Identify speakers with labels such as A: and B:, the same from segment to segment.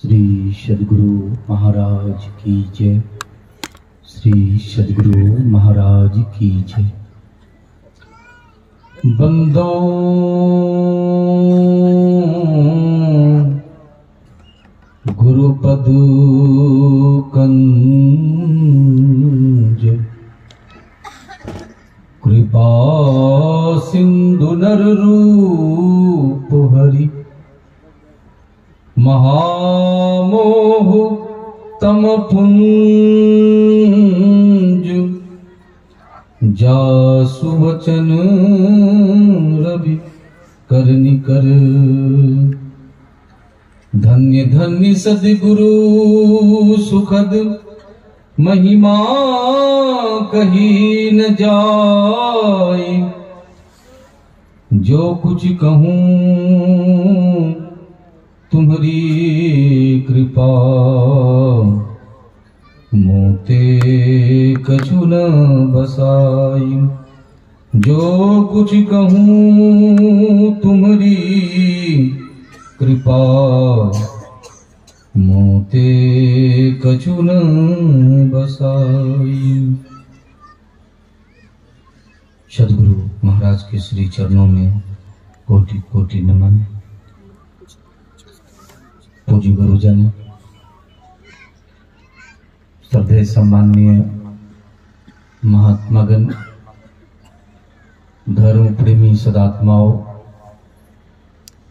A: श्री सद्गुरु महाराज की जय। श्री सद्गुरु महाराज की जय। बंदो गुरुपद कंज कृपा सिंधु नर रूप हरि महामोह तम पुंज जासु वचन रवि करनि कर। धन्य धन्य सद्गुरु सुखद महिमा कही न जाए। जो कुछ कहूँ तुम्हारी कृपा मोते कछु न बसाई। जो कुछ कहूँ तुम्हारी कृपा मोते कछु न बसाई। सद्गुरु महाराज के श्री चरणों में कोटि कोटि नमन। पूज्य गुरुजन, श्रद्धेय सम्माननीय महात्मागण, धर्म प्रेमी सदात्माओं,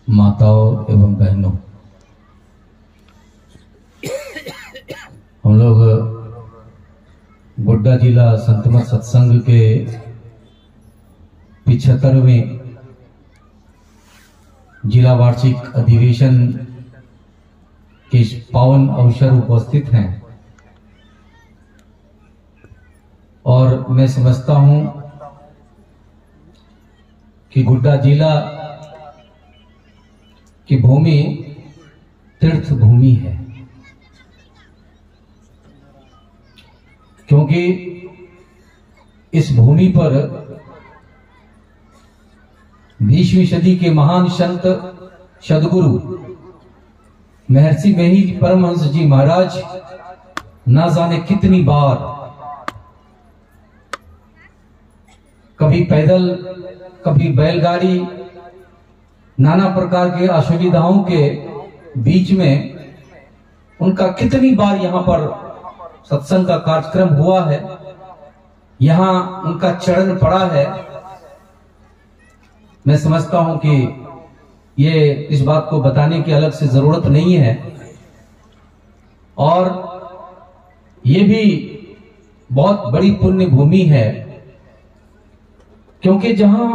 A: माताओं एवं बहनों, हम लोग गोड्डा जिला संतमत सत्संग के 75वें जिला वार्षिक अधिवेशन के इस पावन अवसर उपस्थित हैं और मैं समझता हूं कि गोड्डा जिला की भूमि तीर्थ भूमि है, क्योंकि इस भूमि पर 20वीं सदी के महान संत सद्गुरु महर्षि मेही परमहंस जी महाराज ना जाने कितनी बार कभी पैदल कभी बैलगाड़ी नाना प्रकार के असुविधाओं के बीच में उनका कितनी बार यहाँ पर सत्संग का कार्यक्रम हुआ है, यहाँ उनका चरण पड़ा है। मैं समझता हूं कि ये इस बात को बताने की अलग से जरूरत नहीं है और ये भी बहुत बड़ी पुण्य भूमि है, क्योंकि जहां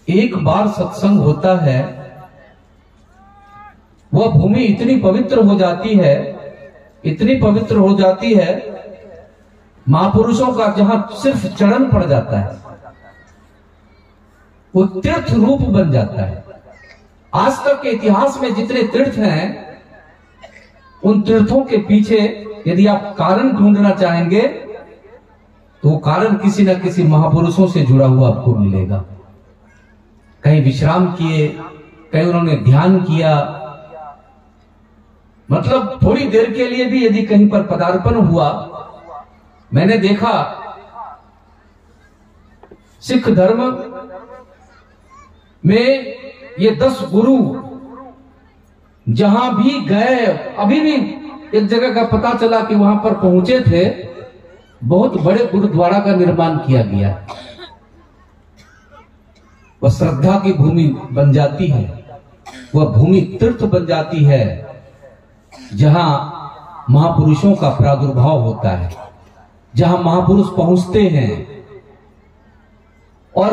A: एक बार सत्संग होता है वह भूमि इतनी पवित्र हो जाती है, इतनी पवित्र हो जाती है, महापुरुषों का जहां सिर्फ चरण पड़ जाता है वो तीर्थ रूप बन जाता है। आज तक के इतिहास में जितने तीर्थ हैं उन तीर्थों के पीछे यदि आप कारण ढूंढना चाहेंगे तो वो कारण किसी न किसी महापुरुषों से जुड़ा हुआ आपको मिलेगा। कहीं विश्राम किए, कहीं उन्होंने ध्यान किया, मतलब थोड़ी देर के लिए भी यदि कहीं पर पदार्पण हुआ। मैंने देखा सिख धर्म में ये 10 गुरु जहां भी गए, अभी भी एक जगह का पता चला कि वहां पर पहुंचे थे, बहुत बड़े गुरुद्वारा का निर्माण किया गया। वह श्रद्धा की भूमि बन जाती है, वह भूमि तीर्थ बन जाती है जहां महापुरुषों का प्रादुर्भाव होता है, जहां महापुरुष पहुंचते हैं। और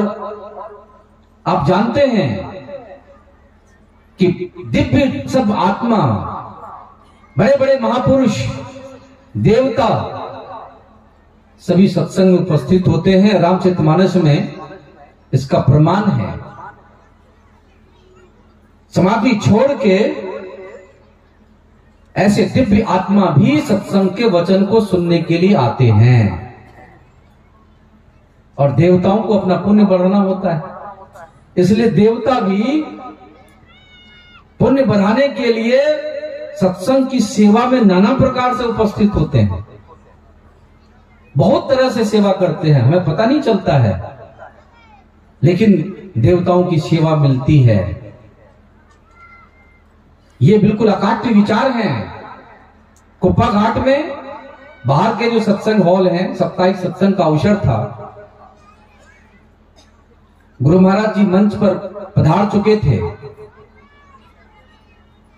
A: आप जानते हैं कि दिव्य सब आत्मा, बड़े बड़े महापुरुष, देवता सभी सत्संग में उपस्थित होते हैं। रामचरितमानस में इसका प्रमाण है। समाधि छोड़ के ऐसे दिव्य आत्मा भी सत्संग के वचन को सुनने के लिए आते हैं और देवताओं को अपना पुण्य बढ़ाना होता है। इसलिए देवता भी पुण्य बढ़ाने के लिए सत्संग की सेवा में नाना प्रकार से उपस्थित होते हैं, बहुत तरह से सेवा करते हैं, हमें पता नहीं चलता है, लेकिन देवताओं की सेवा मिलती है। ये बिल्कुल अकाट्य विचार हैं। कुप्पा घाट में बाहर के जो सत्संग हॉल हैं, साप्ताहिक सत्संग का अवसर था, गुरु महाराज जी मंच पर पधार चुके थे,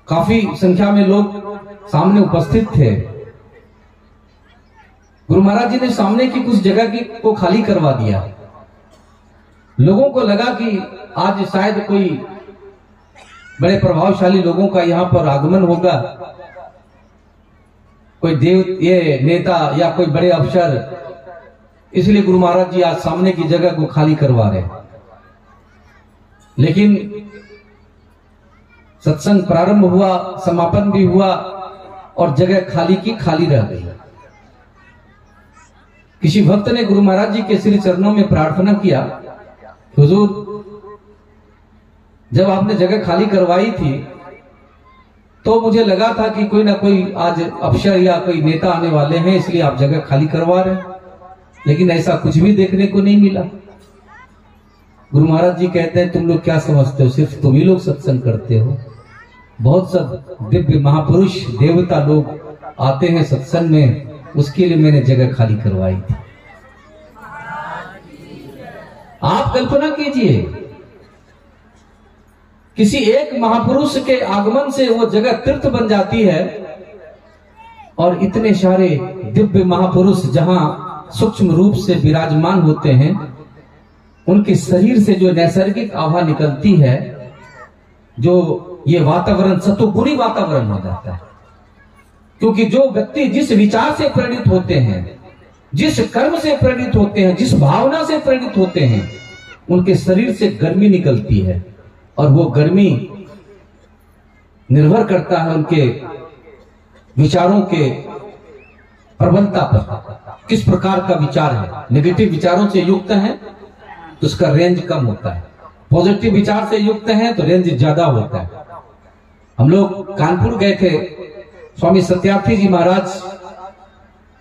A: काफी संख्या में लोग सामने उपस्थित थे। गुरु महाराज जी ने सामने की कुछ जगह को खाली करवा दिया। लोगों को लगा कि आज शायद कोई बड़े प्रभावशाली लोगों का यहां पर आगमन होगा, कोई देव ये नेता या कोई बड़े अफसर, इसलिए गुरु महाराज जी आज सामने की जगह को खाली करवा रहे। लेकिन सत्संग प्रारंभ हुआ, समापन भी हुआ और जगह खाली की खाली रह गई। किसी भक्त ने गुरु महाराज जी के श्री चरणों में प्रार्थना किया, हुजूर जब आपने जगह खाली करवाई थी तो मुझे लगा था कि कोई ना कोई आज अफसर या कोई नेता आने वाले हैं, इसलिए आप जगह खाली करवा रहे हैं, लेकिन ऐसा कुछ भी देखने को नहीं मिला। गुरु महाराज जी कहते हैं, तुम लोग क्या समझते हो, सिर्फ तुम ही लोग सत्संग करते हो, बहुत सब दिव्य महापुरुष देवता लोग आते हैं सत्संग में, उसके लिए मैंने जगह खाली करवाई थी। आप कल्पना कीजिए, किसी एक महापुरुष के आगमन से वो जगह तीर्थ बन जाती है, और इतने सारे दिव्य महापुरुष जहां सूक्ष्म रूप से विराजमान होते हैं, उनके शरीर से जो नैसर्गिक आभा निकलती है, जो ये वातावरण सतोगुणी वातावरण हो जाता है। क्योंकि जो व्यक्ति जिस विचार से प्रेरित होते हैं, जिस कर्म से प्रेरित होते हैं, जिस भावना से प्रेरित होते हैं, उनके शरीर से गर्मी निकलती है, और वो गर्मी निर्भर करता है उनके विचारों के प्रबलता पर, किस प्रकार का विचार है। नेगेटिव विचारों से युक्त है तो उसका रेंज कम होता है, पॉजिटिव विचार से युक्त है तो रेंज ज्यादा होता है। हम लोग कानपुर गए थे, स्वामी सत्यार्थी जी महाराज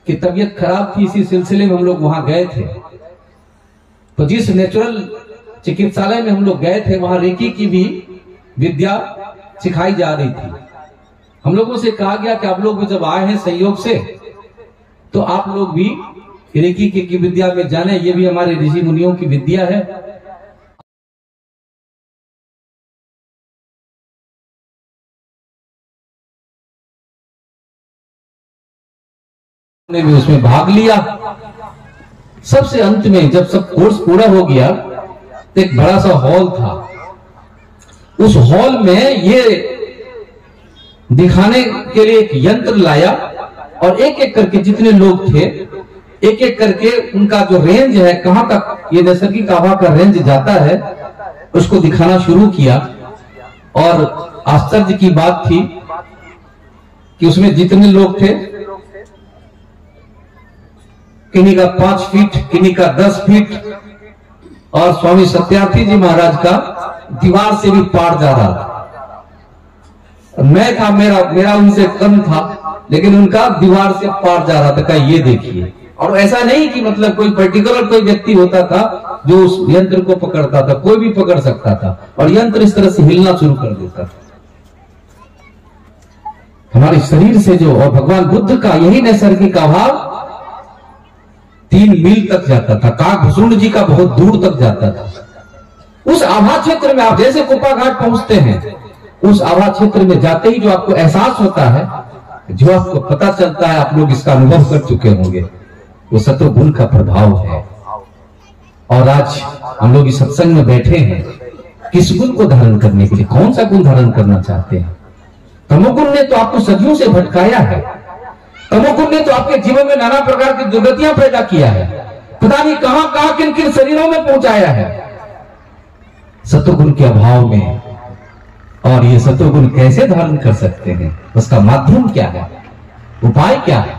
A: की तबीयत खराब थी, इसी सिलसिले में हम लोग वहां गए थे। तो जिस नेचुरल चिकित्सालय में हम लोग गए थे, वहां रेकी की भी विद्या सिखाई जा रही थी। हम लोगों से कहा गया कि आप लोग भी जब आए हैं संयोग से, तो आप लोग भी रेकी की विद्या में जाने, ये भी हमारे ऋषि मुनियों की विद्या है। ने भी उसमें भाग लिया। सबसे अंत में जब सब कोर्स पूरा हो गया, तो एक बड़ा सा हॉल था, उस हॉल में ये दिखाने के लिए एक यंत्र लाया, और एक एक करके जितने लोग थे, एक एक करके उनका जो रेंज है, कहां तक ये नैसर्गिक आभा का रेंज जाता है, उसको दिखाना शुरू किया। और आश्चर्य की बात थी कि उसमें जितने लोग थे, किन्हीं का 5 फीट, किन्हीं का 10 फीट, और स्वामी सत्यार्थी जी महाराज का दीवार से भी पार जा रहा था। मैं था, मेरा उनसे कम था, लेकिन उनका दीवार से पार जा रहा था। कहा ये देखिए। और ऐसा नहीं कि मतलब कोई पर्टिकुलर कोई व्यक्ति होता था जो उस यंत्र को पकड़ता था, कोई भी पकड़ सकता था, और यंत्र इस तरह से हिलना शुरू कर देता था। हमारे शरीर से जो, और भगवान बुद्ध का यही नैसर्गिक अभाव 3 मील तक जाता था, काकभूषुंड जी का बहुत दूर तक जाता था। उस आभा क्षेत्र में आप जैसे कुप्पा घाट पहुंचते हैं, उस आभा क्षेत्र में जाते ही जो आपको एहसास होता है, जो आपको पता चलता है, आप लोग इसका अनुभव कर चुके होंगे, वो सत्वगुण का प्रभाव है। और आज हम लोग इस सत्संग में बैठे हैं, किस गुण को धारण करने के लिए, कौन सा गुण धारण करना चाहते हैं? तमोगुण ने तो आपको सदियों से भटकाया है, तमोगुण ने तो आपके जीवन में नाना प्रकार की दुर्गतियां पैदा किया है, पता नहीं कहां कहां किन किन शरीरों में पहुंचाया है सत्वगुण के अभाव में। और ये सत्वगुण कैसे धारण कर सकते हैं, उसका माध्यम क्या है, उपाय क्या है?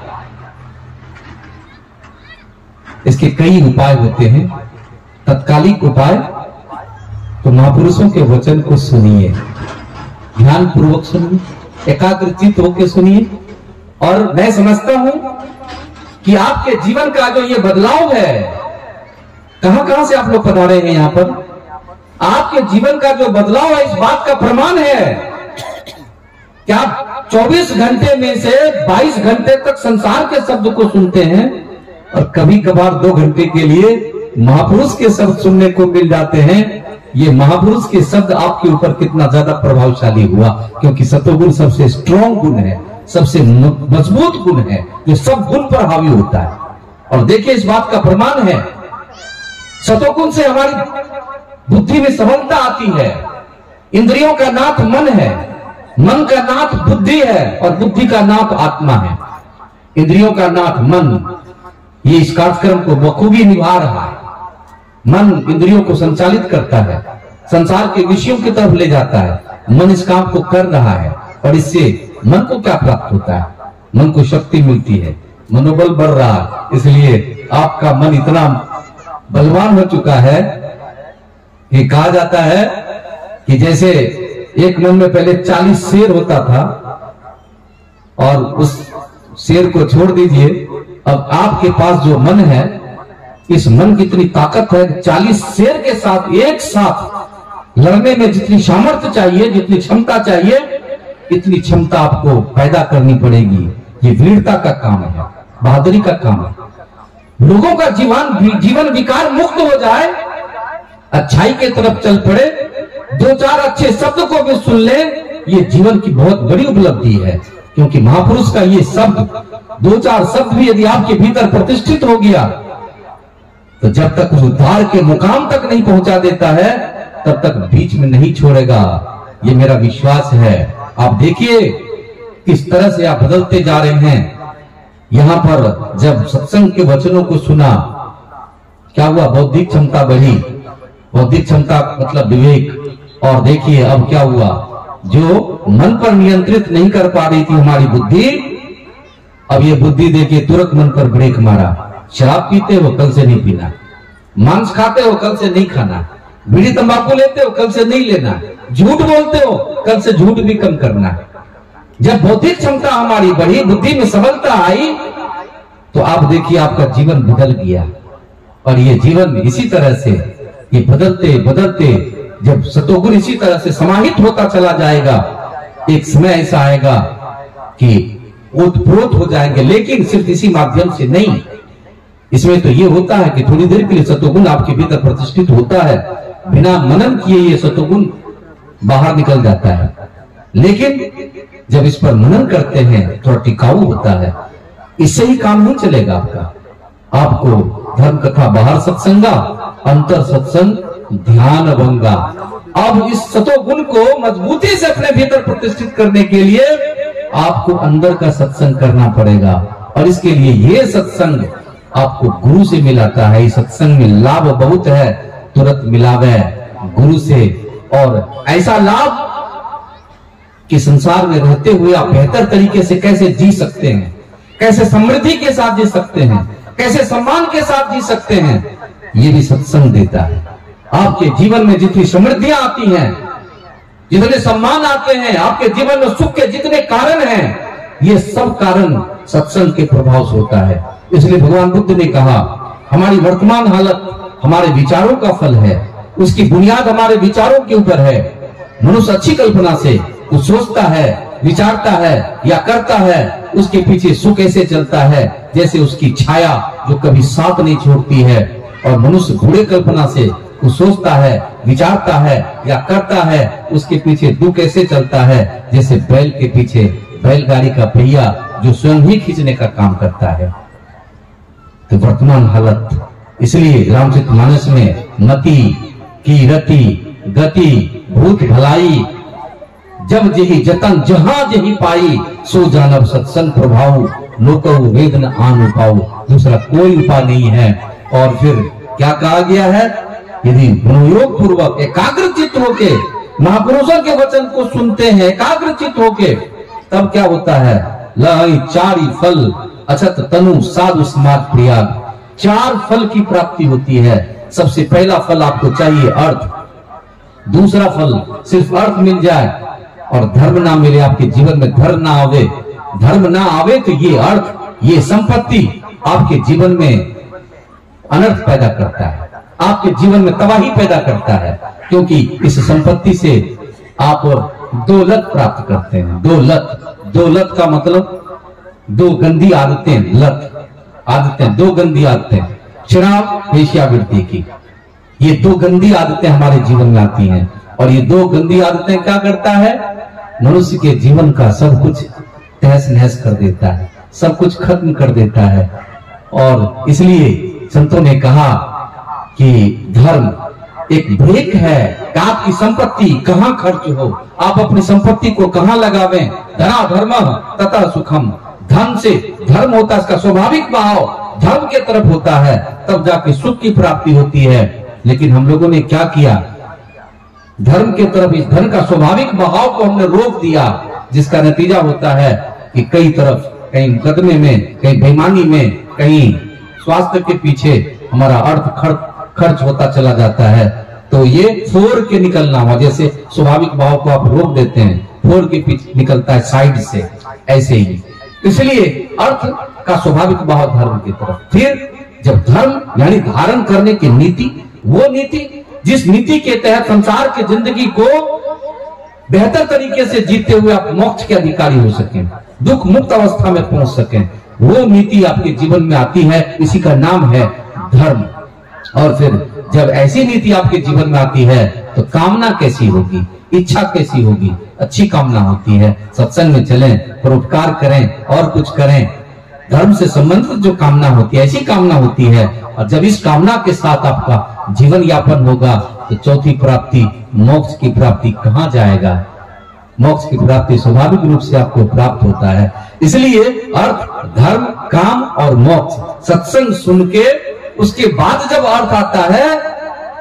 A: इसके कई उपाय होते हैं। तत्कालिक उपाय तो महापुरुषों के वचन को सुनिए, ध्यान पूर्वक सुनिए, एकाग्रचित होकर सुनिए। और मैं समझता हूं कि आपके जीवन का जो ये बदलाव है, कहां से आप लोग पधारे हैं यहां पर, आपके जीवन का जो बदलाव है इस बात का प्रमाण है कि आप 24 घंटे में से 22 घंटे तक संसार के शब्द को सुनते हैं और कभी कभार 2 घंटे के लिए महापुरुष के शब्द सुनने को मिल जाते हैं। ये महापुरुष के शब्द आपके ऊपर कितना ज्यादा प्रभावशाली हुआ, क्योंकि सतोगुण सबसे स्ट्रॉन्ग गुण है, सबसे मजबूत गुण है, जो सब गुण पर हावी होता है। और देखिए इस बात का प्रमाण है, सतोगुण से हमारी बुद्धि में सबलता आती है। इंद्रियों का नाथ मन है, मन का नाथ बुद्धि है और बुद्धि का नाथ आत्मा है। इंद्रियों का नाथ मन, ये इस कार्यक्रम को बखूबी निभा रहा है। मन इंद्रियों को संचालित करता है, संसार के विषयों की तरफ ले जाता है। मन इस काम को कर रहा है और इससे मन को क्या प्राप्त होता है? मन को शक्ति मिलती है, मनोबल बढ़ रहा है। इसलिए आपका मन इतना बलवान हो चुका है कि कहा जाता है कि जैसे एक मन में पहले 40 शेर होता था और उस शेर को छोड़ दीजिए, अब आपके पास जो मन है, इस मन की इतनी ताकत है, 40 शेर के साथ एक साथ लड़ने में जितनी सामर्थ्य चाहिए, जितनी क्षमता चाहिए, इतनी क्षमता आपको पैदा करनी पड़ेगी। ये वीरता का काम है, बहादुरी का काम है। लोगों का जीवन विकार मुक्त हो जाए, अच्छाई के तरफ चल पड़े, 2-4 अच्छे शब्द को भी सुन ले, ये जीवन की बहुत बड़ी उपलब्धि है। क्योंकि महापुरुष का ये शब्द, 2-4 शब्द भी यदि आपके भीतर प्रतिष्ठित हो गया, तो जब तक उस उद्धार के मुकाम तक नहीं पहुंचा देता है, तब तक बीच में नहीं छोड़ेगा। ये मेरा विश्वास है। आप देखिए किस तरह से आप बदलते जा रहे हैं। यहां पर जब सत्संग के वचनों को सुना, क्या हुआ? बौद्धिक क्षमता बढ़ी। बौद्धिक क्षमता मतलब विवेक। और देखिए अब क्या हुआ, जो मन पर नियंत्रित नहीं कर पा रही थी हमारी बुद्धि, अब ये बुद्धि देखिए तुरंत मन पर ब्रेक मारा। शराब पीते हो, कल से नहीं पीना। मांस खाते हो, कल से नहीं खाना। बीड़ी तंबाकू लेते हो, कल से नहीं लेना। झूठ बोलते हो, कल से झूठ भी कम करना। जब बौद्धिक क्षमता हमारी बढ़ी, बुद्धि में सबलता आई, तो आप देखिए आपका जीवन बदल गया। और ये जीवन इसी तरह से ये बदलते बदलते जब सतोगुण इसी तरह से समाहित होता चला जाएगा, एक समय ऐसा आएगा कि ओतप्रोत हो जाएंगे। लेकिन सिर्फ इसी माध्यम से नहीं, इसमें तो ये होता है कि थोड़ी देर के लिए सतोगुण आपके भीतर प्रतिष्ठित होता है, बिना मनन किए ये सतोगुण बाहर निकल जाता है। लेकिन जब इस पर मनन करते हैं, थोड़ा टिकाऊ होता है। इससे ही काम नहीं चलेगा आपका। आपको धर्म कथा बाहर सत्संगा, अंतर सत्संग ध्यान भंगा। अब इस सतोगुण को मजबूती से अपने भीतर प्रतिष्ठित करने के लिए आपको अंदर का सत्संग करना पड़ेगा। और इसके लिए ये सत्संग आपको गुरु से मिलाता है। इस सत्संग में लाभ बहुत है, तुरंत मिलावे गुरु से। और ऐसा लाभ कि संसार में रहते हुए आप बेहतर तरीके से कैसे जी सकते हैं, कैसे समृद्धि के साथ जी सकते हैं, कैसे सम्मान के साथ जी सकते हैं, ये भी सत्संग देता है। आपके जीवन में जितनी समृद्धियां आती हैं, जितने सम्मान आते हैं, आपके जीवन में सुख के जितने कारण हैं, ये सब कारण सत्संग के प्रभाव से होता है। इसलिए भगवान बुद्ध ने कहा, हमारी वर्तमान हालत हमारे विचारों का फल है, उसकी बुनियाद हमारे विचारों के ऊपर है। मनुष्य अच्छी कल्पना से कुछ सोचता है, विचारता है या करता है, उसके पीछे सुख ऐसे चलता है जैसे उसकी छाया जो कभी साथ नहीं छोड़ती है। और मनुष्य बुरे कल्पना से कुछ सोचता है, विचारता है या करता है, उसके पीछे दुख ऐसे चलता है जैसे बैल के पीछे बैलगाड़ी का पहिया जो स्वयं ही खींचने का काम करता है। तो वर्तमान हालत, इसलिए रामचरितमानस में मति की रति गति भूत भलाई, जब जही जतन जहां जही पाई, सो जानब सत्संग प्रभाव, लोको वेद न आन उपाऊ। दूसरा कोई उपाय नहीं है। और फिर क्या कहा गया है, यदि मनोयोग पूर्वक एकाग्रचित होके महापुरुषों के वचन को सुनते हैं, एकाग्रचित होके, तब क्या होता है, लाई चारी फल अछत तनु साधु समाज प्रिया। 4 फल की प्राप्ति होती है। सबसे पहला फल आपको चाहिए अर्थ। दूसरा फल, सिर्फ अर्थ मिल जाए और धर्म ना मिले, आपके जीवन में धर्म ना आवे तो ये अर्थ, ये संपत्ति आपके जीवन में अनर्थ पैदा करता है, आपके जीवन में तबाही पैदा करता है, क्योंकि इस संपत्ति से आप दौलत प्राप्त करते हैं। दौलत का मतलब दो गंदी आदतें, दो गंदी आदतें, शराब, वेश्यावृत्ति की, ये दो गंदी आदतें हमारे जीवन में आती हैं। और ये दो गंदी आदतें क्या करता है, मनुष्य के जीवन का सब कुछ तहस नहस कर देता है, सब कुछ खत्म कर देता है। और इसलिए संतों ने कहा कि धर्म एक ब्रेक है कि आपकी संपत्ति कहां खर्च हो, आप अपनी संपत्ति को कहां लगावें। धरा धर्म तथा सुखम, धन से धर्म होता है, इसका स्वाभाविक बहाव धर्म के तरफ होता है, तब जाके सुख की प्राप्ति होती है। लेकिन हम लोगों ने क्या किया, धर्म के तरफ इस धन का स्वाभाविक बहाव को हमने रोक दिया, जिसका नतीजा होता है कि कई तरफ, कहीं मुकदमे में, कहीं बेईमानी में, कहीं स्वास्थ्य के पीछे हमारा अर्थ खर्च होता चला जाता है। तो ये फोर के निकलना हुआ, जैसे स्वाभाविक भाव को आप रोक देते हैं, फोर के पीछे निकलता है साइड से, ऐसे ही। इसलिए अर्थ का स्वाभाविक भाव धर्म की तरफ। फिर जब धर्म यानी धारण करने की नीति, वो नीति जिस नीति के तहत संसार की जिंदगी को बेहतर तरीके से जीते हुए आप मोक्ष के अधिकारी हो सकें, दुख मुक्त अवस्था में पहुंच सकें, वो नीति आपके जीवन में आती है, इसी का नाम है धर्म। और फिर जब ऐसी नीति आपके जीवन में आती है तो कामना कैसी होगी, इच्छा कैसी होगी, अच्छी कामना होती है, सत्संग में चलें, परोपकार करें और कुछ करें, धर्म से संबंधित जो कामना होती है ऐसी कामना होती है। और जब इस कामना के साथ आपका जीवन यापन होगा तो चौथी प्राप्ति, मोक्ष की प्राप्ति कहां जाएगा, मोक्ष की प्राप्ति स्वाभाविक रूप से आपको प्राप्त होता है। इसलिए अर्थ, धर्म, काम और मोक्ष, सत्संग सुन के उसके बाद जब अर्थ आता है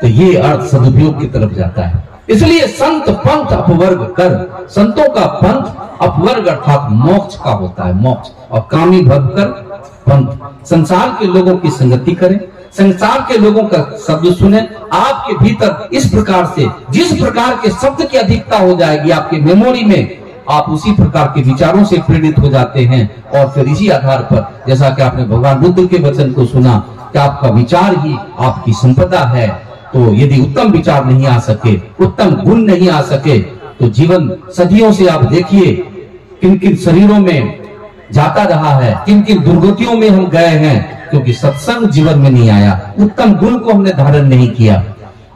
A: तो ये अर्थ सदुपयोग की तरफ जाता है। इसलिए संत पंथ अपवर्ग कर, संतों का पंथ अपवर्ग अर्थात मोक्ष का होता है, मोक्ष। और कामी भग कर पंथ, संसार के लोगों की संगति करें, संसार के लोगों का शब्द सुने। आपके भीतर इस प्रकार से जिस प्रकार के शब्द की अधिकता हो जाएगी आपके मेमोरी में, आप उसी प्रकार के विचारों से प्रेरित हो जाते हैं। और फिर इसी आधार पर, जैसा कि आपने भगवान बुद्ध के वचन को सुना कि आपका विचार ही आपकी संपदा है, तो यदि उत्तम विचार नहीं आ सके, उत्तम गुण नहीं आ सके, तो जीवन सदियों से आप देखिए किन किन शरीरों में जाता रहा है, किन किन दुर्गतियों में हम गए हैं, क्योंकि सत्संग जीवन में नहीं आया, उत्तम गुण को हमने धारण नहीं किया।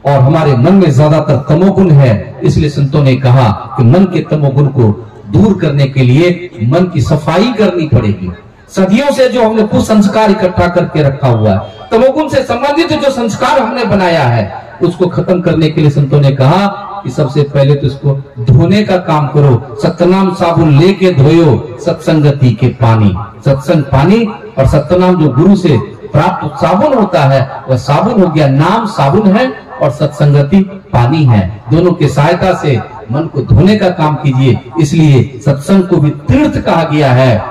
A: और हमारे मन में ज्यादातर तमोगुण है, इसलिए संतों ने कहा कि मन के तमोगुण को दूर करने के लिए मन की सफाई करनी पड़ेगी। सदियों से जो हमने कुछ संस्कार इकट्ठा करके रखा हुआ है, तमोगुण से संबंधित जो संस्कार हमने बनाया है, उसको खत्म करने के लिए संतों ने कहा कि सबसे पहले तो इसको धोने का काम करो। सत्यनाम साबुन लेके धोयो सत्संगति के पानी, सत्संग पानी और सत्यनाम जो गुरु से प्राप्त साबुन होता है वह साबुन हो गया, नाम साबुन है और सत्संगति पानी है। दोनों की सहायता से मन को धोने का काम कीजिए। इसलिए सत्संग को भी तीर्थ कहा गया है।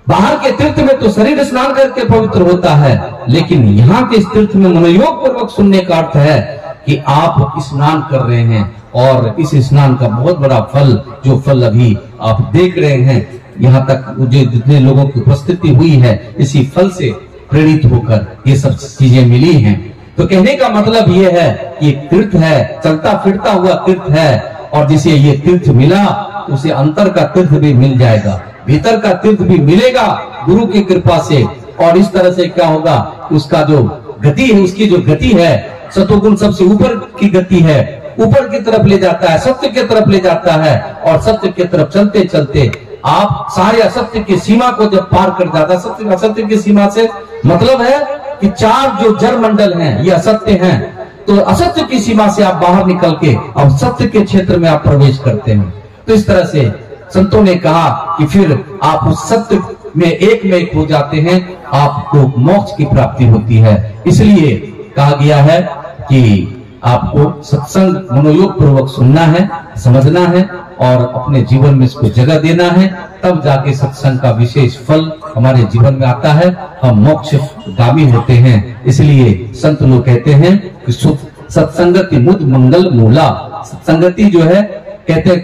A: बाहर के तीर्थ में तो शरीर स्नान करके पवित्र होता है, लेकिन यहाँ के इस तीर्थ में मनोयोग पूर्वक सुनने का अर्थ है कि आप स्नान कर रहे हैं और इस स्नान का बहुत बड़ा फल, जो फल अभी आप देख रहे हैं, यहाँ तक जो जितने लोगों की उपस्थिति हुई है, इसी फल से प्रेरित होकर ये सब चीजें मिली हैं। तो कहने का मतलब ये है कि एक तीर्थ है, चलता फिरता हुआ तीर्थ है, और जिसे ये तीर्थ मिला उसे अंतर का तीर्थ भी मिल जाएगा, भीतर का तीर्थ भी मिलेगा गुरु की कृपा से। और इस तरह से क्या होगा, उसका जो गति है, उसकी जो गति है, सतोगुण सबसे ऊपर की गति है, ऊपर की तरफ ले जाता है, सत्य की तरफ ले जाता है। और सत्य की तरफ चलते चलते आप सारे असत्य की सीमा को जब पार कर जाता है, सत्य असत्य की सीमा से मतलब है कि चार जो जड़ मंडल हैं ये असत्य हैं, तो असत्य की सीमा से आप बाहर निकल के अब सत्य के क्षेत्र में आप प्रवेश करते हैं। तो इस तरह से संतों ने कहा कि फिर आप उस सत्य में एक हो जाते हैं, आपको मोक्ष की प्राप्ति होती है। इसलिए कहा गया है कि आपको सत्संग मनोयोग पूर्वक सुनना है, समझना है और अपने जीवन में इसको जगह देना है, तब जाके सत्संग का विशेष फल हमारे जीवन में आता है, हम मोक्ष गामी होते हैं। इसलिए संत लोग कहते हैं कि सत्संगति मुद मंगल मूला, सत्संगति जो है कहते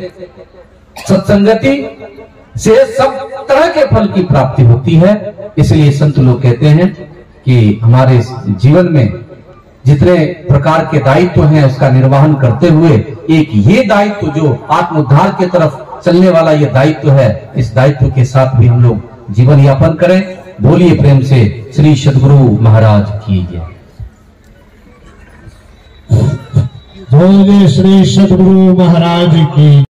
A: सत्संगति से सब तरह के फल की प्राप्ति होती है। इसलिए संत लोग कहते हैं कि हमारे जीवन में जितने प्रकार के दायित्व हैं उसका निर्वहन करते हुए एक ये दायित्व जो आत्मोद्धार की तरफ चलने वाला ये दायित्व है, इस दायित्व के साथ भी हम लोग जीवन यापन करें। बोलिए प्रेम से श्री सद्गुरु महाराज की जय।
B: बोलिए श्री सद्गुरु महाराज की।